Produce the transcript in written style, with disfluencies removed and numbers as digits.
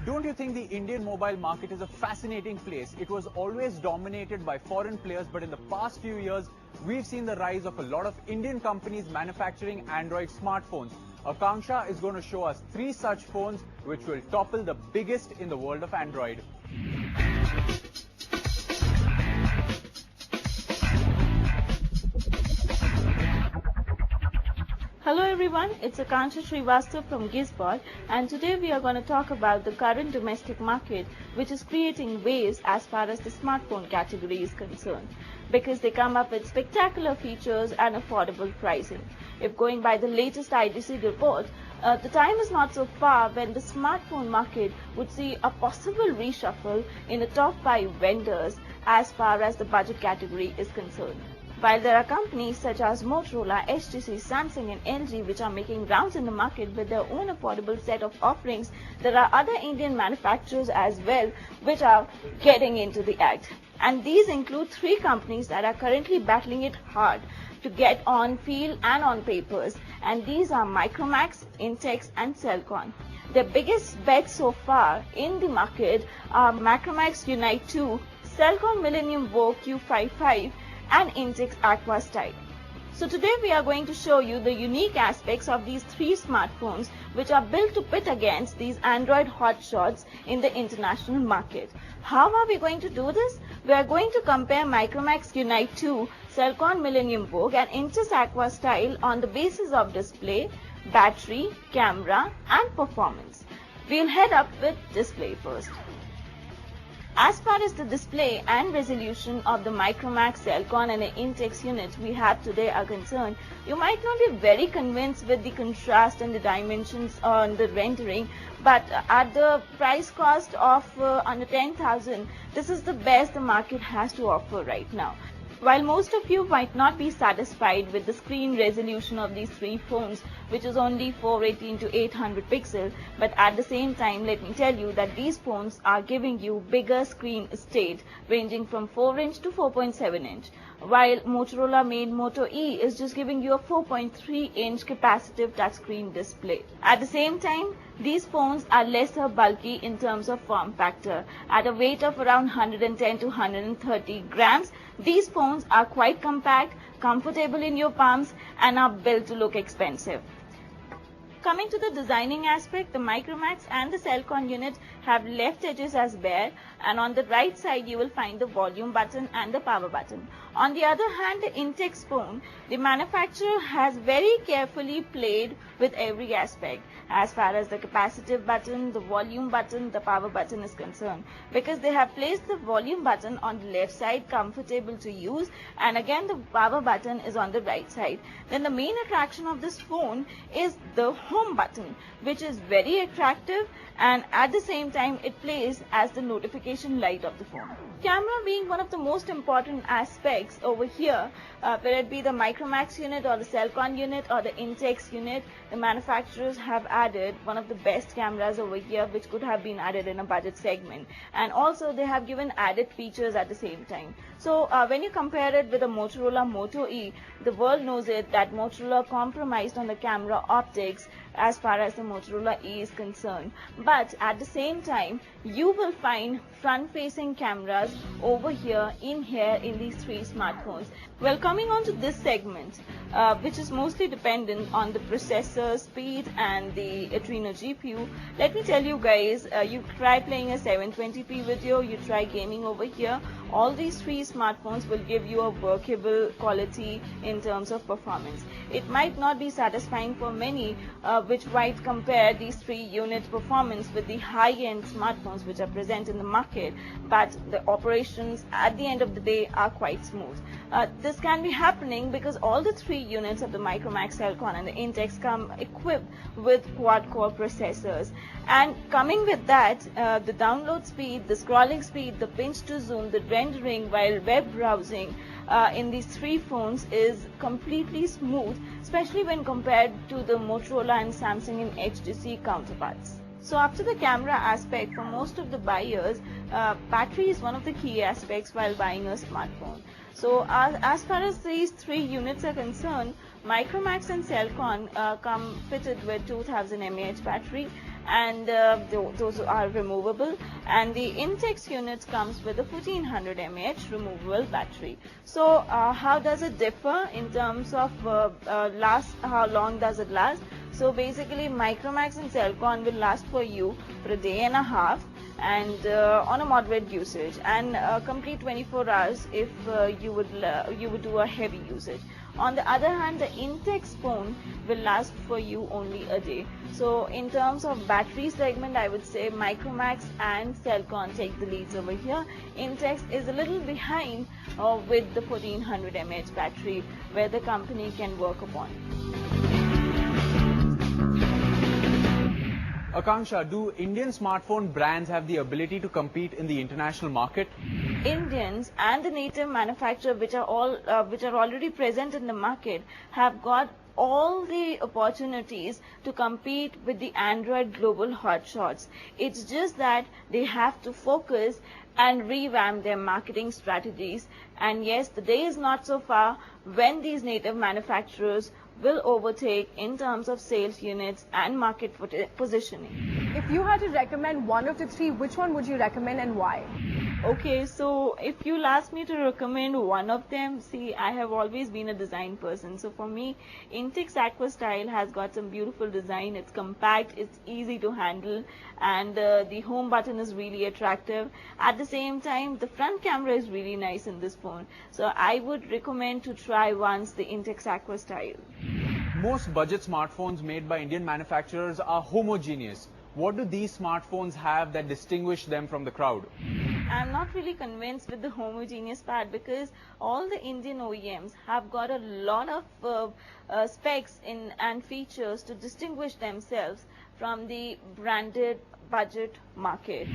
Don't you think the Indian mobile market is a fascinating place? It was always dominated by foreign players, but in the past few years, we've seen the rise of a lot of Indian companies manufacturing Android smartphones. Akanksha is going to show us 3 such phones which will topple the biggest in the world of Android. Hello everyone, it's Akanksha Srivastava from Gizbot, and today we are going to talk about the current domestic market which is creating waves as far as the smartphone category is concerned, because they come up with spectacular features and affordable pricing. If going by the latest IDC report, the time is not so far when the smartphone market would see a possible reshuffle in the top 5 vendors as far as the budget category is concerned. While there are companies such as Motorola, HTC, Samsung and LG which are making rounds in the market with their own affordable set of offerings, there are other Indian manufacturers as well which are getting into the act. And these include 3 companies that are currently battling it hard to get on field and on papers, and these are Micromax, Intex and Celkon. Their biggest bets so far in the market are Micromax Unite 2, Celkon Millennium Vogue Q55 and Intex Aqua Style. So today we are going to show you the unique aspects of these 3 smartphones which are built to pit against these Android hotshots in the international market. How are we going to do this? We are going to compare Micromax Unite 2, Celkon Millennium Vogue and Intex Aqua Style on the basis of display, battery, camera and performance. We'll head up with display first. As far as the display and resolution of the Micromax, Celkon and the Intex units we have today are concerned, you might not be very convinced with the contrast and the dimensions on the rendering, but at the price cost of under 10,000, this is the best the market has to offer right now. While most of you might not be satisfied with the screen resolution of these 3 phones, which is only 480 × 800 pixels, but at the same time, let me tell you that these phones are giving you bigger screen estate ranging from 4 inch to 4.7 inch, while Motorola made Moto E is just giving you a 4.3 inch capacitive touchscreen display. At the same time, these phones are lesser bulky in terms of form factor. At a weight of around 110 to 130 grams, these phones are quite compact, comfortable in your palms and are built to look expensive. Coming to the designing aspect, the Micromax and the Celkon unit have left edges as bare, and on the right side you will find the volume button and the power button. On the other hand, the Intex phone, the manufacturer has very carefully played with every aspect as far as the capacitive button, the volume button, the power button is concerned, because they have placed the volume button on the left side, comfortable to use, and again the power button is on the right side. Then the main attraction of this phone is the home button, which is very attractive, and at the same time it plays as the notification light of the phone. Camera being one of the most important aspects over here, whether it be the Micromax unit or the Celkon unit or the Intex unit, the manufacturers have added one of the best cameras over here which could have been added in a budget segment, and also they have given added features at the same time. So when you compare it with the Motorola Moto E, the world knows it that Motorola compromised on the camera optics as far as the Motorola E is concerned, but at the same time you will find front-facing cameras over here in these 3 smartphones. Well, coming on to this segment, which is mostly dependent on the processor speed and the Adreno GPU, let me tell you guys, you try playing a 720p video, you try gaming over here, all these 3 smartphones will give you a workable quality in terms of performance. It might not be satisfying for many, which might compare these 3 units performance with the high-end smartphones which are present in the market, but the operations at the end of the day are quite smooth. This can be happening because all the 3 units of the Micromax, Celkon and the Intex come equipped with quad-core processors, and coming with that, the download speed, the scrolling speed, the pinch to zoom, the rendering while web browsing in these 3 phones is completely smooth, especially when compared to the Motorola and Samsung and HTC counterparts. So after the camera aspect, for most of the buyers, battery is one of the key aspects while buying a smartphone. So as far as these 3 units are concerned, Micromax and Celkon come fitted with 2000 mAh battery, and those are removable, and the Intex units comes with a 1400 mAh removable battery. So how does it differ in terms of how long does it last? So basically Micromax and Celkon will last for you for a day and a half, and on a moderate usage, and complete 24 hours if you would do a heavy usage. On the other hand, the Intex phone will last for you only a day. So in terms of battery segment, I would say Micromax and Celkon take the leads over here. Intex is a little behind with the 1400 mAh battery, where the company can work upon. Akanksha, do Indian smartphone brands have the ability to compete in the international market? Indians and the native manufacturer, which are already present in the market, have got all the opportunities to compete with the Android global hotshots. It's just that they have to focus and revamp their marketing strategies. And yes, the day is not so far when these native manufacturers will overtake in terms of sales units and market positioning. If you had to recommend one of the three, which one would you recommend and why? Okay, so if you'll ask me to recommend one of them, see, I have always been a design person. So for me, Intex Aqua Style has got some beautiful design. It's compact, it's easy to handle, and the home button is really attractive. At the same time, the front camera is really nice in this phone. So I would recommend to try once the Intex Aqua Style. Most budget smartphones made by Indian manufacturers are homogeneous. What do these smartphones have that distinguish them from the crowd? I'm not really convinced with the homogeneous part, because all the Indian OEMs have got a lot of specs and features to distinguish themselves from the branded budget market.